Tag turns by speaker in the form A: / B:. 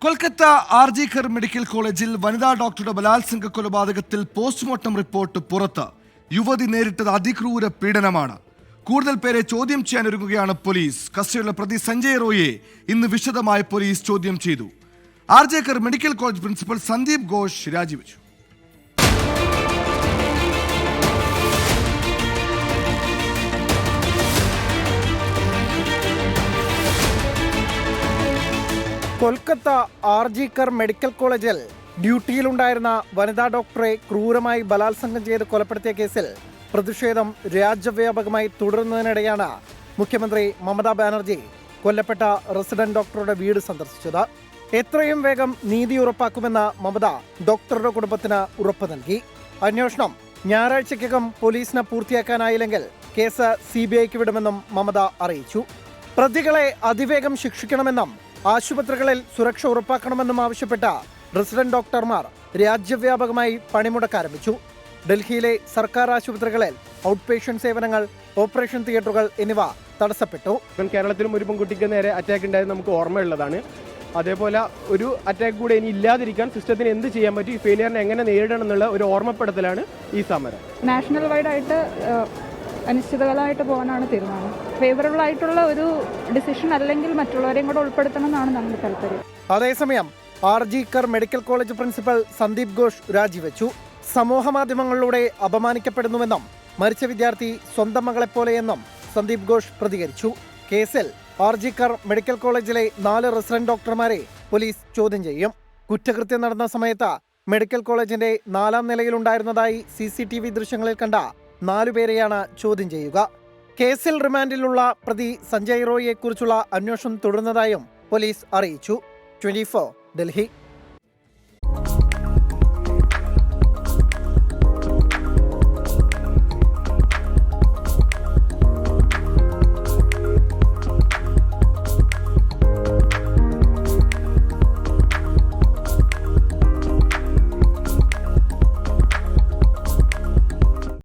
A: Kolkata RG Kar medical കോളേജിൽ വനിതാ ഡോക്ടറുടെ ബലാത്സംഗ കൊലപാതകത്തിൽ പോസ്റ്റ്മോർട്ടം റിപ്പോർട്ട് പുറത്ത്. യുവതി നേരിട്ടത് അതിക്രൂര പീഡനമാണ്. കൂടുതൽ പേരെ ചോദ്യം ചെയ്യാനൊരുങ്ങുകയാണ് പോലീസ്. കസ്റ്റഡിയിലുള്ള പ്രതി സഞ്ജയ് റോയിയെ ഇന്ന് വിശദമായി പോലീസ് ചോദ്യം ചെയ്തു. RG Kar medical college principal Sandeep Ghosh രാജിവെച്ചു.
B: കൊൽക്കത്ത ആർജിക്കർ മെഡിക്കൽ കോളേജിൽ ഡ്യൂട്ടിയിലുണ്ടായിരുന്ന വനിതാ ഡോക്ടറെ ക്രൂരമായി ബലാത്സംഗം ചെയ്ത് കൊലപ്പെടുത്തിയ കേസിൽ പ്രതിഷേധം രാജ്യവ്യാപകമായി തുടരുന്നതിനിടെയാണ് മുഖ്യമന്ത്രി മമതാ ബാനർജി കൊല്ലപ്പെട്ട റെസിഡന്റ് ഡോക്ടറുടെ വീട് സന്ദർശിച്ചത്. എത്രയും വേഗം നീതി ഉറപ്പാക്കുമെന്ന മമത ഡോക്ടറുടെ കുടുംബത്തിന് ഉറപ്പ് നൽകി. അന്വേഷണം ഞായറാഴ്ചയ്ക്കകം പോലീസിന് പൂർത്തിയാക്കാനായില്ലെങ്കിൽ കേസ് CBIക്ക് വിടുമെന്നും മമത അറിയിച്ചു. പ്രതികളെ അതിവേഗം ശിക്ഷിക്കണമെന്നും ആശുപത്രികളിൽ സുരക്ഷ ഉറപ്പാക്കണമെന്നും ആവശ്യപ്പെട്ട റെസിഡന്റ് ഡോക്ടർമാർ രാജ്യവ്യാപകമായി പണിമുടക്ക് ആരംഭിച്ചു. ഡൽഹിയിലെ സർക്കാർ ആശുപത്രികളിൽ ഔട്ട് പേഷ്യന്റ് സേവനങ്ങൾ, ഓപ്പറേഷൻ തിയേറ്ററുകൾ എന്നിവ തടസ്സപ്പെട്ടു.
C: കേരളത്തിലും ഒരു പെൺകുട്ടിക്ക് നേരെ അറ്റാക്ക് ഉണ്ടായത് നമുക്ക് ഓർമ്മയുള്ളതാണ്. അതേപോലെ ഒരു അറ്റാക്ക് കൂടെ ഇനി ഇല്ലാതിരിക്കാൻ സിസ്റ്റത്തിന് എന്ത് ചെയ്യാൻ പറ്റും, ഈ ഫെയിലിയറിനെ എങ്ങനെ നേരിടണം എന്നുള്ള ഒരു ഓർമ്മപ്പെടുത്തലാണ് ഈ സമരം.
D: നാഷണൽ വൈഡ് ആയിട്ട് അനിശ്ചിതകാലമായിട്ട് പോകാനാണ് തീരുമാനം. ഫേവറബിൾ ആയിട്ടുള്ള ഒരു ഡിസിഷൻ അല്ലെങ്കിൽ മറ്റുള്ളവരെയും കൂടെ ഉൾപ്പെടുത്തണം എന്നാണ് നമ്മുടെ താല്പര്യം.
B: അതേസമയം RG Kar medical college principal Sandeep Ghosh രാജിവെച്ചു. സമൂഹ മാധ്യമങ്ങളിലൂടെ അപമാനിക്കപ്പെടുന്നുവെന്നും മരിച്ച വിദ്യാർത്ഥി സ്വന്തം മകളെപ്പോലെയെന്നും സന്ദീപ് ഘോഷ് പ്രതികരിച്ചു. കേസിൽ ആർജിക്കർ മെഡിക്കൽ കോളേജിലെ 4 റെസിഡന്റ് ഡോക്ടർമാരെ പോലീസ് ചോദ്യം ചെയ്യും. കുറ്റകൃത്യം നടന്ന സമയത്ത് മെഡിക്കൽ കോളേജിന്റെ 4ാം നിലയിലുണ്ടായിരുന്നതായി CCTV ദൃശ്യങ്ങളിൽ കണ്ട 4 പേരെയാണ് ചോദ്യം ചെയ്യുക. കേസിൽ റിമാൻഡിലുള്ള പ്രതി സഞ്ജയ് റോയിയെ കുറിച്ചുള്ള അന്വേഷണം തുടരുന്നതായും പോലീസ് അറിയിച്ചു. 24 ഡൽഹി.